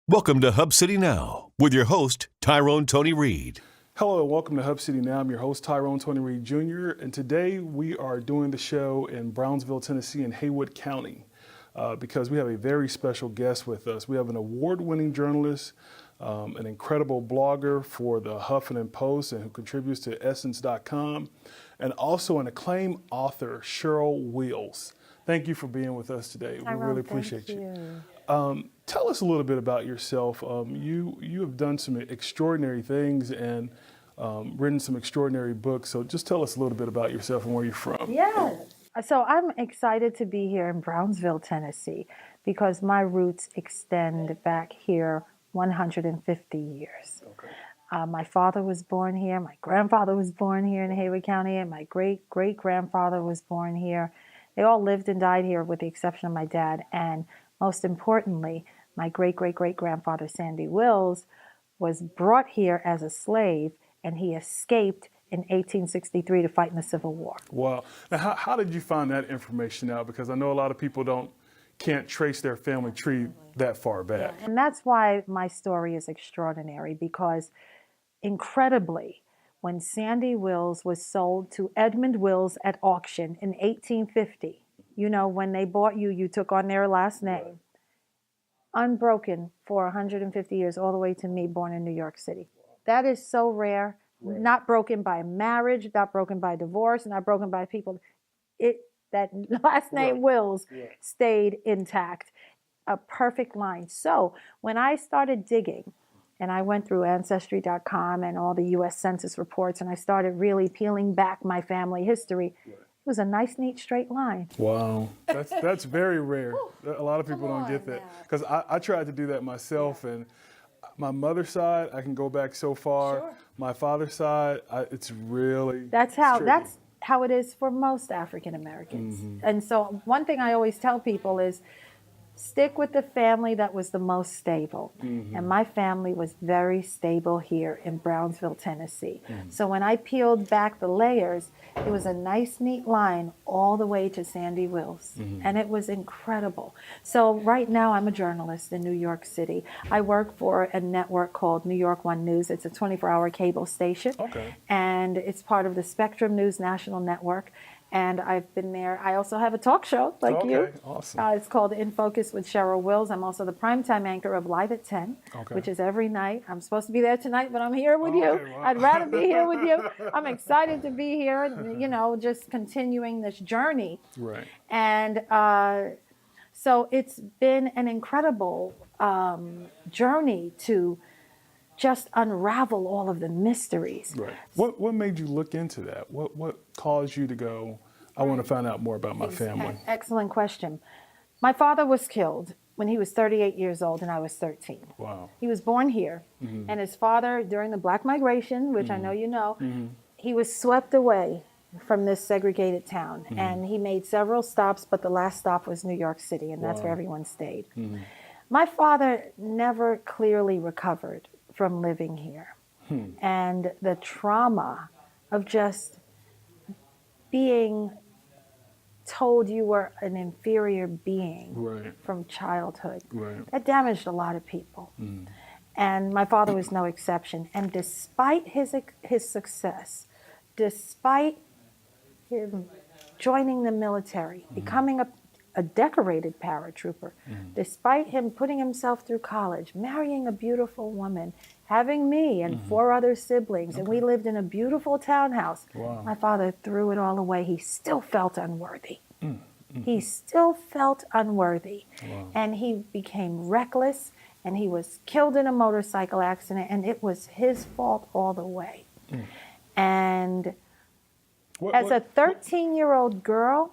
Welcome to Hub City Now with your host, Tyrone Tony Reed. Hello and welcome to Hub City Now. I'm your host, Tyrone Tony Reed Jr. And today we are doing the show in Brownsville, Tennessee in Haywood County because we have a very special guest with us. We have an award-winning journalist, an incredible blogger for the Huffington Post and who contributes to Essence.com, and also an acclaimed author, Cheryl Wills. Thank you for being with us today. Tyrone, we really appreciate thank you. Tell us a little bit about yourself. You have done some extraordinary things and written some extraordinary books. So just tell us a little bit about yourself and where you're from. Yeah. So I'm excited to be here in Brownsville, Tennessee, because my roots extend back here 150 years. Okay. My father was born here. My grandfather was born here in Haywood County, and my great-great-grandfather was born here. They all lived and died here with the exception of my dad. And most importantly, my great-great-great-grandfather, Sandy Wills, was brought here as a slave, and he escaped in 1863 to fight in the Civil War. Wow. Now, how did you find that information out? Because I know a lot of people can't trace their family tree that far back. And that's why my story is extraordinary, because incredibly, when Sandy Wills was sold to Edmund Wills at auction in 1850, you know, when they bought you, you took on their last name. Unbroken for 150 years, all the way to me, born in New York City. That is so rare. Right. Not broken by marriage, not broken by divorce, not broken by people. That last name Wills stayed intact. A perfect line. So when I started digging, and I went through Ancestry.com and all the U.S. Census reports, and I started really peeling back my family history, it was a nice, neat, straight line. Wow, that's very rare. A lot of people don't get that. Because I tried to do that myself, and my mother's side, I can go back so far. Sure. My father's side, it's really That's how it is for most African Americans. Mm-hmm. And so one thing I always tell people is, stick with the family that was the most stable. Mm-hmm. And my family was very stable here in Brownsville, Tennessee. Mm-hmm. So when I peeled back the layers, it was a nice, neat line all the way to Sandy Wills. Mm-hmm. And it was incredible. So right now I'm a journalist in New York City. I work for a network called New York One News. It's a 24-hour cable station. Okay. And it's part of the Spectrum News National Network. And I've been there. I also have a talk show like you. Awesome. It's called In Focus with Cheryl Wills. I'm also the primetime anchor of Live at 10, which is every night. I'm supposed to be there tonight, but I'm here with you. Wow. I'd rather be here with you. I'm excited to be here, you know, just continuing this journey. Right. And so it's been an incredible journey to just unravel all of the mysteries. Right. What made you look into that? What caused you to go, I want to find out more about my family? Excellent question. My father was killed when he was 38 years old and I was 13. Wow. He was born here. Mm-hmm. And his father, during the Black Migration, which I know you know, he was swept away from this segregated town. Mm-hmm. And he made several stops, but the last stop was New York City, and that's where everyone stayed. Mm-hmm. My father never clearly recovered from living here. And the trauma of just being told you were an inferior being from childhood, that damaged a lot of people. And my father was no exception. And despite his success, despite him joining the military, becoming a decorated paratrooper, despite him putting himself through college, marrying a beautiful woman, having me and 4 other siblings, and we lived in a beautiful townhouse. Wow. My father threw it all away. He still felt unworthy. He still felt unworthy. Wow. And he became reckless, and he was killed in a motorcycle accident, and it was his fault all the way. And as a 13-year-old girl,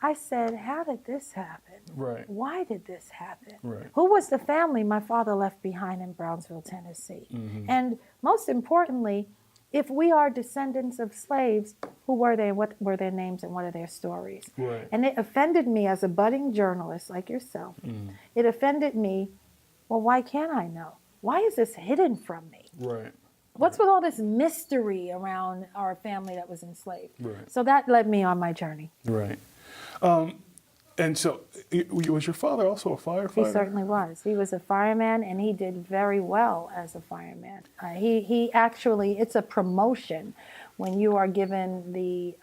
I said, how did this happen? Right. Why did this happen? Right. Who was the family my father left behind in Brownsville, Tennessee? And most importantly, if we are descendants of slaves, who were they, what were their names, and what are their stories? Right. And it offended me as a budding journalist like yourself. It offended me, well, why can't I know? Why is this hidden from me? Right. What's with all this mystery around our family that was enslaved? Right. So that led me on my journey. Right. And so, was your father also a firefighter? He certainly was. He was a fireman, and he did very well as a fireman. He actually, it's a promotion when you are given the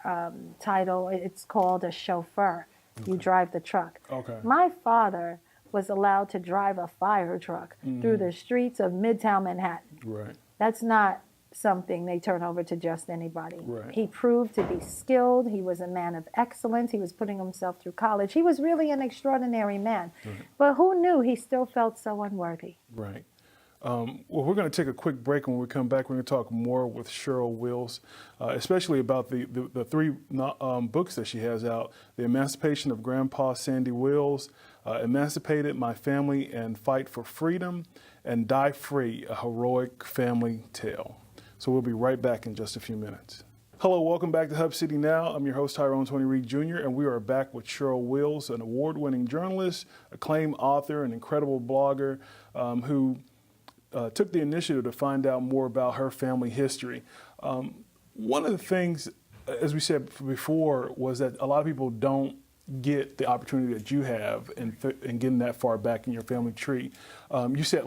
title. It's called a chauffeur. Okay. You drive the truck. Okay. My father was allowed to drive a fire truck through the streets of Midtown Manhattan. Right. That's not something they turn over to just anybody. Right. He proved to be skilled. He was a man of excellence. He was putting himself through college. He was really an extraordinary man. Right. But who knew he still felt so unworthy? Right. Well, we're going to take a quick break. When we come back, we're going to talk more with Cheryl Wills, especially about the three books that she has out: The Emancipation of Grandpa Sandy Wills, Emancipated, My Family and Fight for Freedom, and Die Free, A Heroic Family Tale. So we'll be right back in just a few minutes. Hello, welcome back to Hub City Now. I'm your host, Tyrone Tony Reed Jr., and we are back with Cheryl Wills, an award-winning journalist, acclaimed author, an incredible blogger who took the initiative to find out more about her family history. One of the things, as we said before, was that a lot of people don't get the opportunity that you have in getting that far back in your family tree. You said,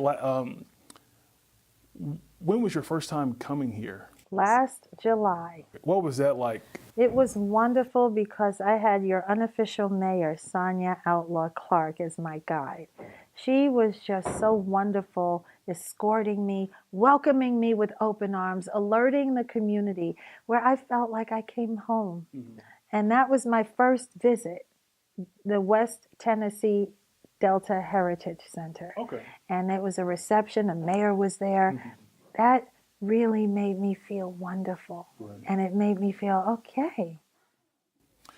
when was your first time coming here? Last July. What was that like? It was wonderful because I had your unofficial mayor, Sonia Outlaw Clark, as my guide. She was just so wonderful, escorting me, welcoming me with open arms, alerting the community where I felt like I came home. Mm-hmm. And that was my first visit, the West Tennessee Delta Heritage Center. Okay. And it was a reception, the mayor was there. Mm-hmm. That really made me feel wonderful. Right. And it made me feel, okay,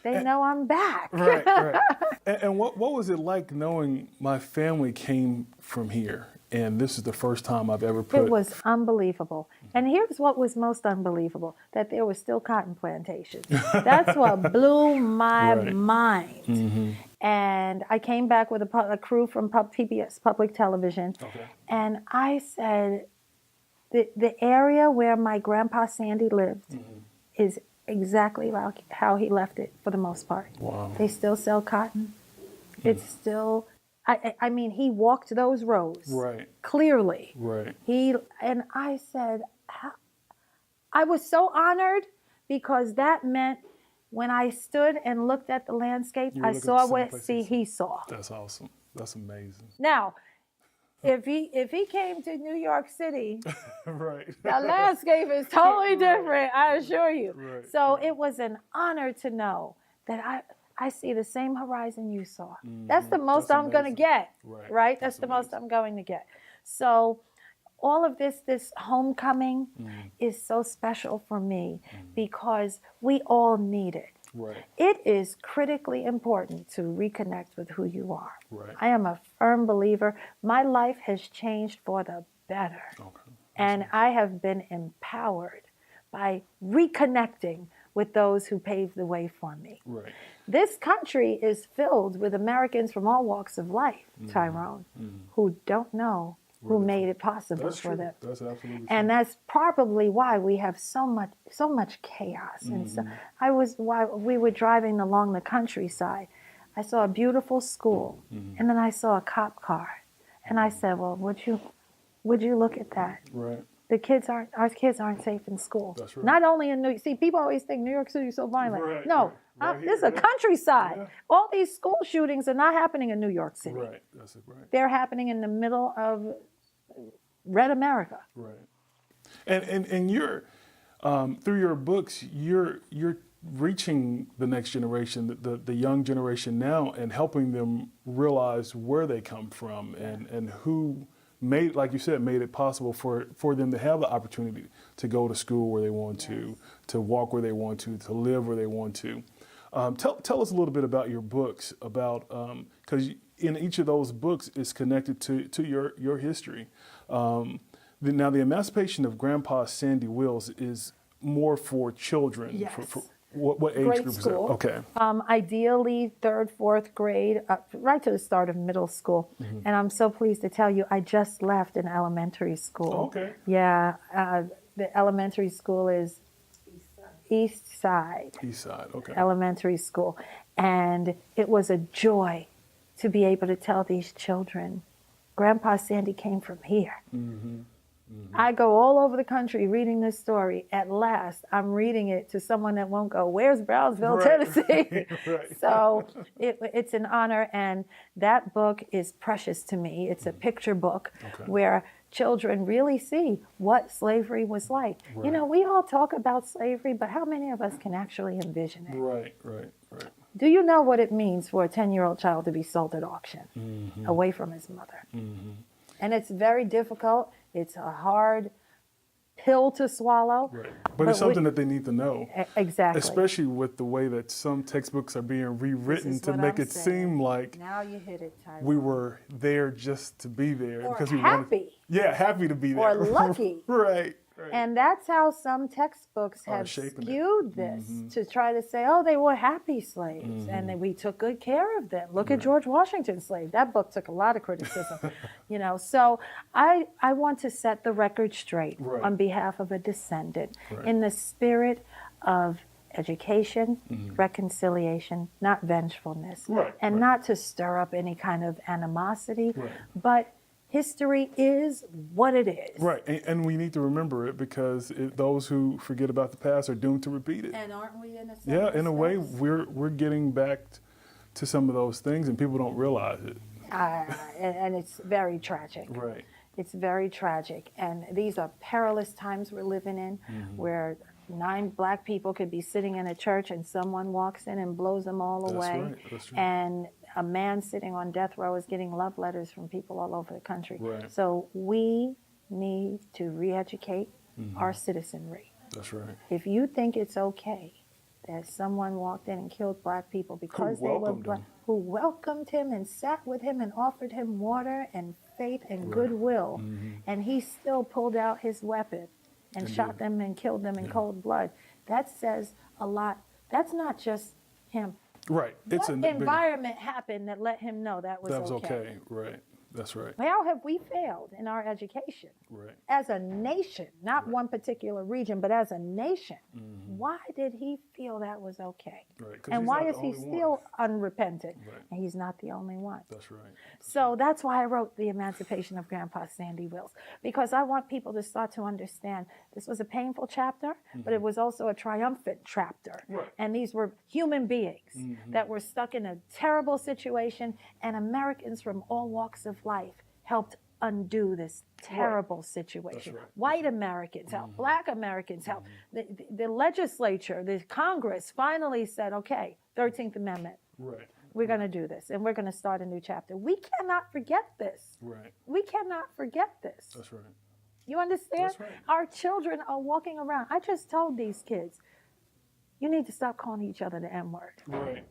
they know I'm back. Right, right. And what was it like knowing my family came from here? And this is the first time I've ever put... It was unbelievable. And here's what was most unbelievable, that there were still cotton plantations. That's what blew my mind. Mm-hmm. And I came back with a crew from PBS, Public Television. Okay. And I said, the area where my grandpa Sandy lived is exactly like how he left it for the most part. Wow. They still sell cotton. It's still... I mean, he walked those rows clearly. Right. And I said, I was so honored because that meant when I stood and looked at the landscape, I saw what he saw. That's awesome. That's amazing. Now, if he came to New York City, the landscape is totally different, I assure you. Right. So it was an honor to know that I see the same horizon you saw. Mm-hmm. That's the most I'm going to get, right? That's the most I'm going to get. So all of this homecoming is so special for me because we all need it. Right. It is critically important to reconnect with who you are. Right. I am a firm believer. My life has changed for the better. Okay. And I have been empowered by reconnecting with those who paved the way for me. Right. This country is filled with Americans from all walks of life, Tyrone, who don't know who made it possible for them. That's absolutely true. And that's probably why we have so much chaos. And so while we were driving along the countryside, I saw a beautiful school, and then I saw a cop car, and I said, "Well, would you look at that?" Right. Our kids aren't safe in school. That's right. Not only in New York. See, people always think New York City is so violent. Right. No, this is a countryside. Yeah. All these school shootings are not happening in New York City. Right. That's it. Right. They're happening in the middle of Red America. Right. And you're through your books, you're reaching the next generation, the young generation now, and helping them realize where they come from and who made, like you said, made it possible for them to have the opportunity to go to school where they want to walk where they want to live where they want to. Tell us a little bit about your books, because in each of those books is connected to your history. Now, the Emancipation of Grandpa Sandy Wills is more for children. Yes. For what age group is that? Okay. Ideally, 3rd, 4th grade, right to the start of middle school. Mm-hmm. And I'm so pleased to tell you, I just left an elementary school. Okay. Yeah. The elementary school is East Side East Side, okay. Elementary School. And it was a joy to be able to tell these children, Grandpa Sandy came from here. I go all over the country reading this story. At last, I'm reading it to someone that won't go, where's Brownsville, Tennessee? Right. So it's an honor, and that book is precious to me. It's a picture book where children really see what slavery was like. Right. You know, we all talk about slavery, but how many of us can actually envision it? Right. Do you know what it means for a 10-year-old child to be sold at auction away from his mother? And it's very difficult. It's a hard pill to swallow. Right. But it's something that they need to know. Exactly. Especially with the way that some textbooks are being rewritten to make it seem like now you hit it, Tyrone. we were there just to be there. Or because we happy. Yeah, happy to be there. Or lucky. Right. And that's how some textbooks have skewed this to try to say, oh, they were happy slaves and that we took good care of them. Look at George Washington's slave. That book took a lot of criticism. You know, so I want to set the record straight on behalf of a descendant in the spirit of education, reconciliation, not vengefulness, and not to stir up any kind of animosity, but history is what it is. Right, and we need to remember it because those who forget about the past are doomed to repeat it. And aren't we in a sense? Yeah, in a way, we're getting back to some of those things, and people don't realize it. And it's very tragic. Right. It's very tragic, and these are perilous times we're living in, where 9 black people could be sitting in a church and someone walks in and blows them all away. Right. That's right. And a man sitting on death row is getting love letters from people all over the country. Right. So we need to re-educate our citizenry. That's right. If you think it's okay that someone walked in and killed black people because they were black, who welcomed him and sat with him and offered him water and faith and goodwill, and he still pulled out his weapon and shot them and killed them in cold blood, that says a lot. That's not just him. Right. What environment happened that let him know that was okay? Right. That's right. How have we failed in our education? Right. As a nation, not one particular region, but as a nation. Why did he feel that was okay? Right. And why is he still unrepentant? Right. And he's not the only one. That's right. So that's why I wrote The Emancipation of Grandpa Sandy Wills, because I want people to start to understand this was a painful chapter, but it was also a triumphant chapter. Right. And these were human beings that were stuck in a terrible situation, and Americans from all walks of life helped undo this terrible situation. Right. White Americans helped, black Americans helped. The legislature, the Congress finally said, okay, 13th Amendment. Right. We're going to do this, and we're going to start a new chapter. We cannot forget this. Right. We cannot forget this. That's right. You understand? That's right. Our children are walking around. I just told these kids, you need to stop calling each other the N-word. Right.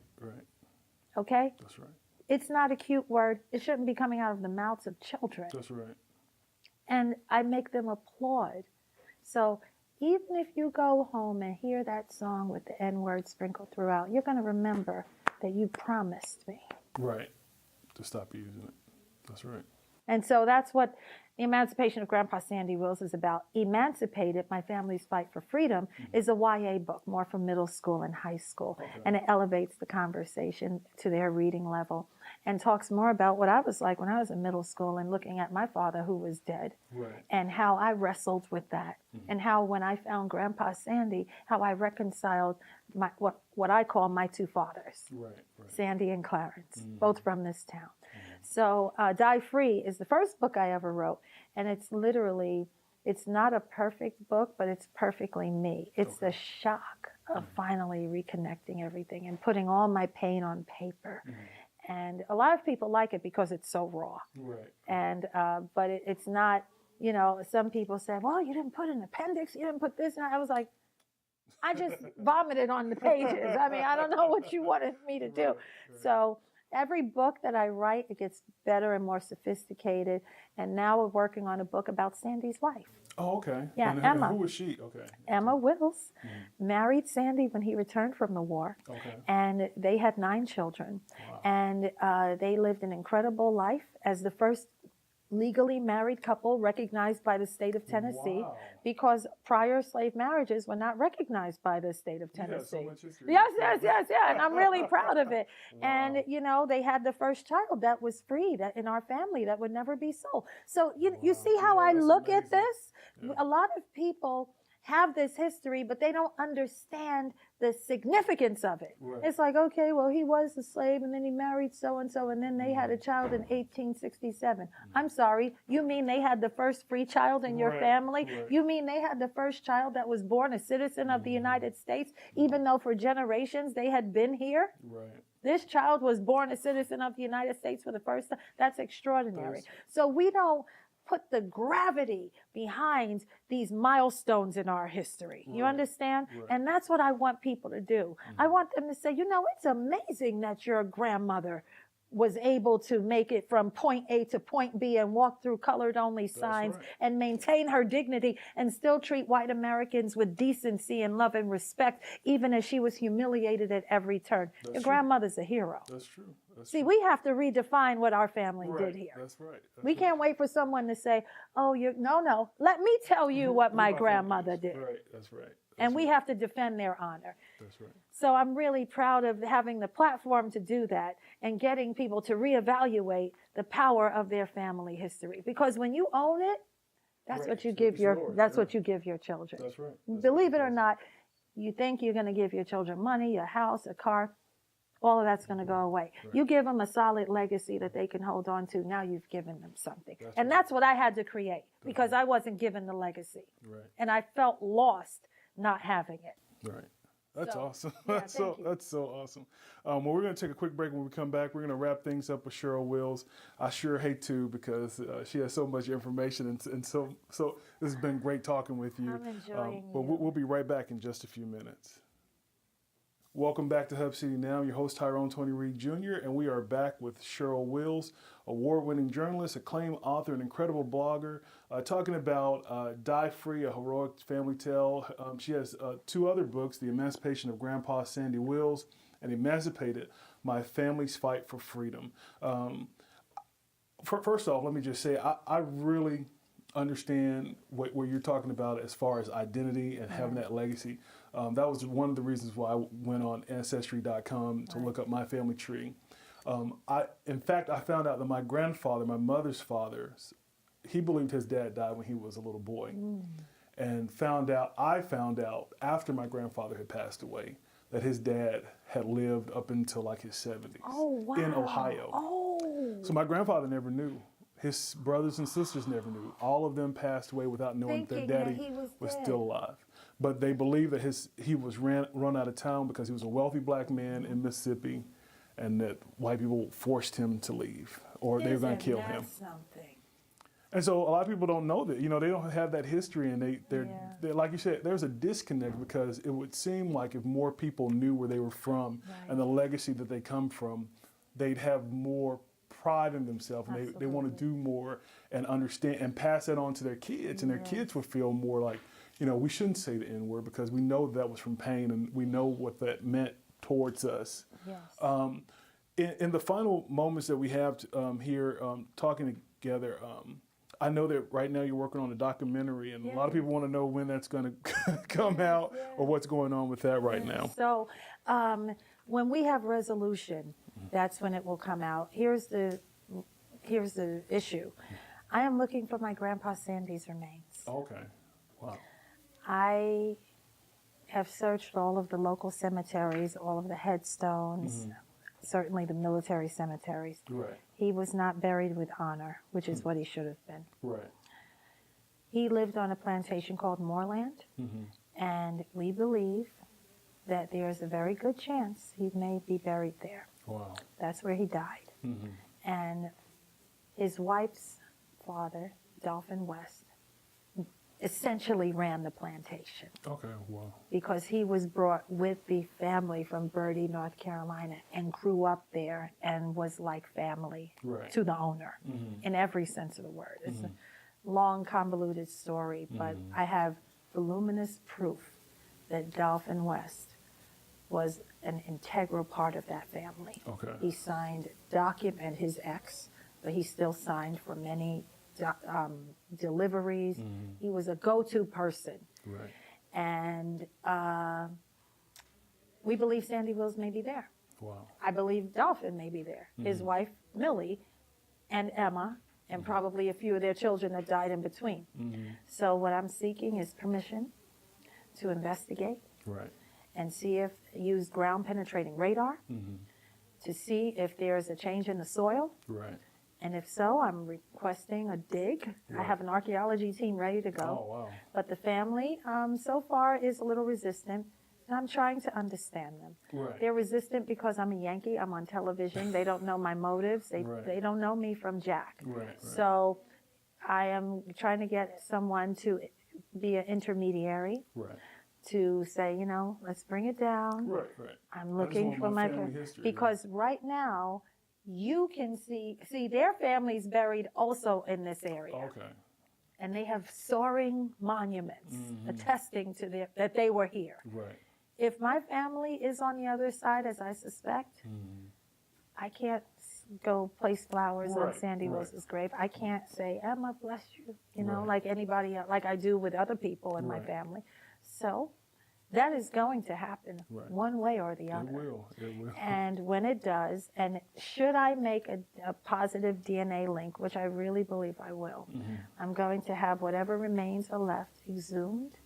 Okay? That's right. It's not a cute word. It shouldn't be coming out of the mouths of children. That's right. And I make them applaud. So even if you go home and hear that song with the N-word sprinkled throughout, you're going to remember that you promised me. Right. To stop using it. That's right. And so that's what The Emancipation of Grandpa Sandy Wills is about. Emancipated, My Family's Fight for Freedom, is a YA book, more for middle school and high school. Okay. And it elevates the conversation to their reading level and talks more about what I was like when I was in middle school and looking at my father who was dead. Right. And how I wrestled with that. And how when I found Grandpa Sandy, how I reconciled my what I call my 2 fathers, Right. Sandy and Clarence, both from this town. So Die Free is the first book I ever wrote. And it's literally, it's not a perfect book, but it's perfectly me. It's the shock of finally reconnecting everything and putting all my pain on paper. And a lot of people like it because it's so raw. Right. And but it's not, you know, some people say, well, you didn't put an appendix, you didn't put this. And I was like, I just vomited on the pages. I mean, I don't know what you wanted me to do. So every book that I write, it gets better and more sophisticated. And now we're working on a book about Sandy's life. Oh, okay. Yeah, and Emma. Who was she? Okay. Emma Wills married Sandy when he returned from the war. Okay. And they had 9 children. Wow. And they lived an incredible life as the first legally married couple recognized by the state of Tennessee, Wow. because prior slave marriages were not recognized by the state of Yeah, so Tennessee. much history. Yes, and I'm really proud of it. Wow. And, you know, they had the first child that was free that in our family that would never be sold. So you see how Yeah, I that's look at amazing. this? Yeah. A lot of people have this history, but they don't understand the significance of it. Right. It's like, okay, well, he was a slave and then he married so-and-so and then they had a child in 1867. I'm sorry, you mean they had the first free child in your Right, family? right. You mean they had the first child that was born a citizen of the United States, even though for generations they had been here? Right. This child was born a citizen of the United States for the first time. That's extraordinary. So we don't put the gravity behind these milestones in our history. You understand? Right. And that's what I want people to do. I want them to say, you know, it's amazing that your grandmother was able to make it from point A to point B and walk through colored only signs right. and maintain her dignity and still treat white Americans with decency and love and respect, even as she was humiliated at every turn. Your true. grandmother's a hero. That's true. That's See, true. we have to redefine what our family Right. did here. That's right. That's We right. can't wait for someone to say, oh, no, let me tell you what my grandmother did. Right. That's right. And we have to defend their honor. That's right. So I'm really proud of having the platform to do that and getting people to reevaluate the power of their family history. Because when you own it, that's Right. what you So give it's your yours, that's yeah. what you give your children. That's right. That's Believe right. it or not, you think you're going to give your children money, a house, a car, all of that's going to go away. Right. You give them a solid legacy that they can hold on to. Now you've given them something. That's And right. that's what I had to create because I wasn't given the legacy. Right. And I felt lost not having it. Right. That's So, awesome. yeah, That's thank you. that's so awesome. Well, we're going to take a quick break. When we come back, we're going to wrap things up with Cheryl Wills. I sure hate to because she has so much information, and so this has been great talking with you. I'm enjoying But you. we'll be right back in just a few minutes. Welcome back to Hub City Now. I'm your host, Tyrone Tony Reed Jr., and we are back with Cheryl Wills, award-winning journalist, acclaimed author, and incredible blogger, talking about Die Free, a heroic family tale. She has two other books, The Emancipation of Grandpa Sandy Wills and Emancipated, My Family's Fight for Freedom. First off, let me just say, I really understand what you're talking about as far as identity and having that legacy. That was one of the reasons why I went on Ancestry.com to look up my family tree. In fact, I found out that my grandfather, my mother's father, he believed his dad died when he was a little boy. And I found out after my grandfather had passed away that his dad had lived up until like his 70s Oh, wow. in Ohio. Oh. So my grandfather never knew. His brothers and sisters never knew. All of them passed away without knowing Thinking their that daddy he was dead. still alive. But they believe that he was run out of town because he was a wealthy black man in Mississippi, and that white people forced him to leave, or they were going to kill him. Something? And so a lot of people don't know that. They don't have that history, and they're like you said, there's a disconnect because it would seem like if more people knew where they were from and the legacy that they come from, they'd have more pride in themselves, and they want to do more and understand and pass that on to their kids, and their kids would feel more like, we shouldn't say the N-word because we know that was from pain and we know what that meant towards us. Yes. In the final moments that we have here talking together, I know that right now you're working on a documentary, and a lot of people want to know when that's going to come out or what's going on with that right now. So when we have resolution, that's when it will come out. Here's the issue. I am looking for my grandpa Sandy's remains. Okay. Wow. I have searched all of the local cemeteries, all of the headstones, certainly the military cemeteries. Right. He was not buried with honor, which is what he should have been. Right. He lived on a plantation called Moorland, and we believe that there's a very good chance he may be buried there. Wow. That's where he died. And his wife's father, Dolphin West, essentially ran the plantation Okay. Wow. because he was brought with the family from Bertie, North Carolina, and grew up there and was like family Right. to the owner in every sense of the word. It's a long, convoluted story, but I have voluminous proof that Dolphin West was an integral part of that family. Okay. He signed his ex, but he still signed for many deliveries. He was a go-to person. Right. And we believe Sandy Wills may be there. Wow. I believe Dolphin may be there. His wife, Millie, and Emma, and probably a few of their children that died in between. So what I'm seeking is permission to investigate Right. and see if use ground penetrating radar to see if there's a change in the soil. Right. And if so, I'm requesting a dig. I have an archaeology team ready to go. Oh, wow. But the family so far is a little resistant. And I'm trying to understand them. Right. They're resistant because I'm a Yankee. I'm on television. They don't know my motives. They don't know me from Jack. Right. So I am trying to get someone to be an intermediary Right. to say, let's bring it down. Right. Right. I'm I just looking want for my family history. because right now you can see their family's buried also in this area. Okay. And they have soaring monuments attesting to that they were here. Right. If my family is on the other side, as I suspect, I can't go place flowers on Right, Sandy right. Wills' grave. I can't say, Emma, bless you, Right. like anybody else, like I do with other people in my Right. family. So that is going to happen Right. one way or the other. It will. It will. And when it does, and should I make a positive DNA link, which I really believe I will, I'm going to have whatever remains are left exhumed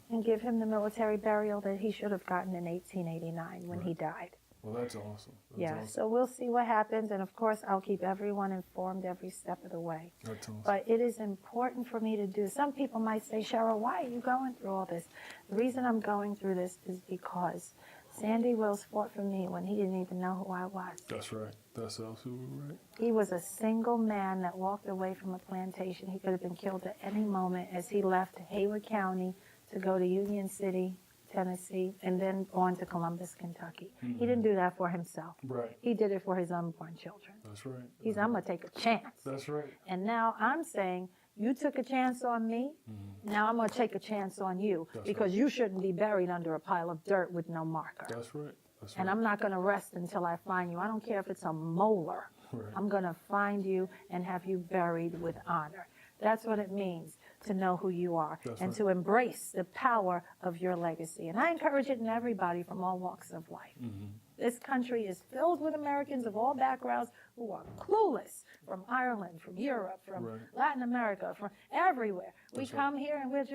and give him the military burial that he should have gotten in 1889 when he died. Well, that's awesome. That's Yeah, awesome. so we'll see what happens. And of course, I'll keep everyone informed every step of the way. That's awesome. But it is important for me to do. Some people might say, Cheryl, why are you going through all this? The reason I'm going through this is because Sandy Wills fought for me when he didn't even know who I was. That's right. That's absolutely right. He was a single man that walked away from a plantation. He could have been killed at any moment as he left Haywood County to go to Union City, Tennessee, and then on to Columbus, Kentucky. He didn't do that for himself. Right. He did it for his unborn children. That's right. I'm going to take a chance. That's right. And now I'm saying, you took a chance on me, now I'm going to take a chance on you That's because right. you shouldn't be buried under a pile of dirt with no marker. That's right. That's right. And I'm not going to rest until I find you. I don't care if it's a molar. Right. I'm going to find you and have you buried with honor. That's what it means to know who you are That's and right. to embrace the power of your legacy. And I encourage it in everybody from all walks of life. This country is filled with Americans of all backgrounds who are clueless, from Ireland, from Europe, from Right. Latin America, from everywhere. We That's right. come here and we're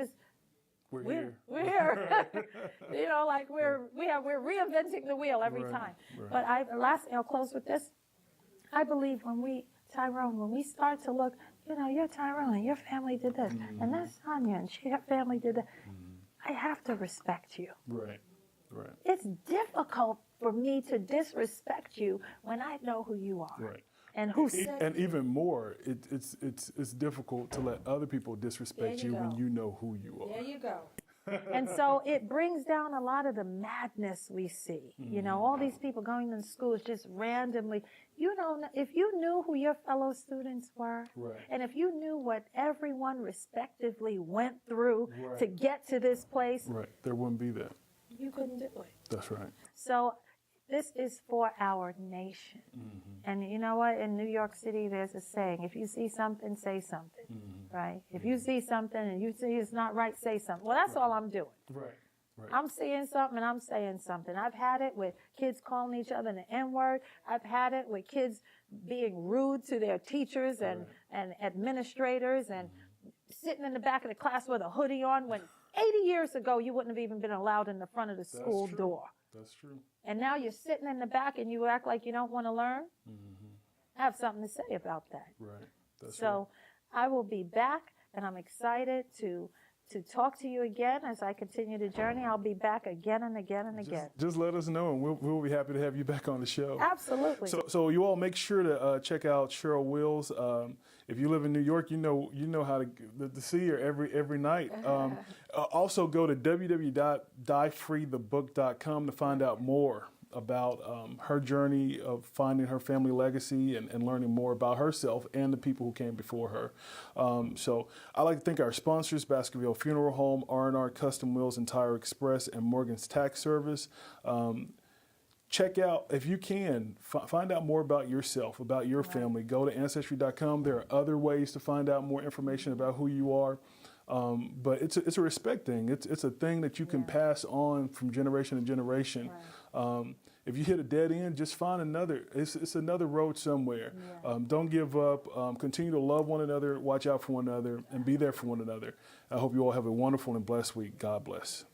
We're here. here. Like we're reinventing the wheel every Right, time. right. But I'll close with this. I believe when we start to look, you're Tyrone and your family did this, and that's Sonia and her family did that. I have to respect you. Right. Right. It's difficult for me to disrespect you when I know who you are. Right. And who said And even more, it's difficult to let other people disrespect There you you when go. you know who you are. There you go. And so it brings down a lot of the madness we see. All these people going to schools just randomly. You don't know, if you knew who your fellow students were, Right. and if you knew what everyone respectively went through Right. to get to this place, Right. There wouldn't be that. you couldn't do it. That's right. So this is for our nation. And you know what? In New York City, there's a saying, if you see something, say something, right? If you see something and you see it's not right, say something. Well, that's all I'm doing. Right. Right. I'm seeing something and I'm saying something. I've had it with kids calling each other the N-word. I've had it with kids being rude to their teachers and administrators and sitting in the back of the class with a hoodie on when 80 years ago you wouldn't have even been allowed in the front of the school true. door. That's true. And now you're sitting in the back and you act like you don't want to learn? I have something to say about that. Right. That's So I will be back, and I'm excited to talk to you again as I continue the journey. I'll be back again and again and again. Just let us know, and we'll be happy to have you back on the show. Absolutely. So you all make sure to check out Cheryl Wills. If you live in New York, you know how to see her every night. Also go to www.diefreethebook.com to find out more about her journey of finding her family legacy and learning more about herself and the people who came before her. So I'd like to thank our sponsors, Baskerville Funeral Home, R&R Custom Wheels and Tire Express, and Morgan's Tax Service. check out, if you can, find out more about yourself, about your family. Go to Ancestry.com. There are other ways to find out more information about who you are. But it's a respect thing. It's a thing that you can pass on from generation to generation. Right. If you hit a dead end, just find another. It's another road somewhere. Yeah. Don't give up. Continue to love one another, watch out for one another, and be there for one another. I hope you all have a wonderful and blessed week. God bless.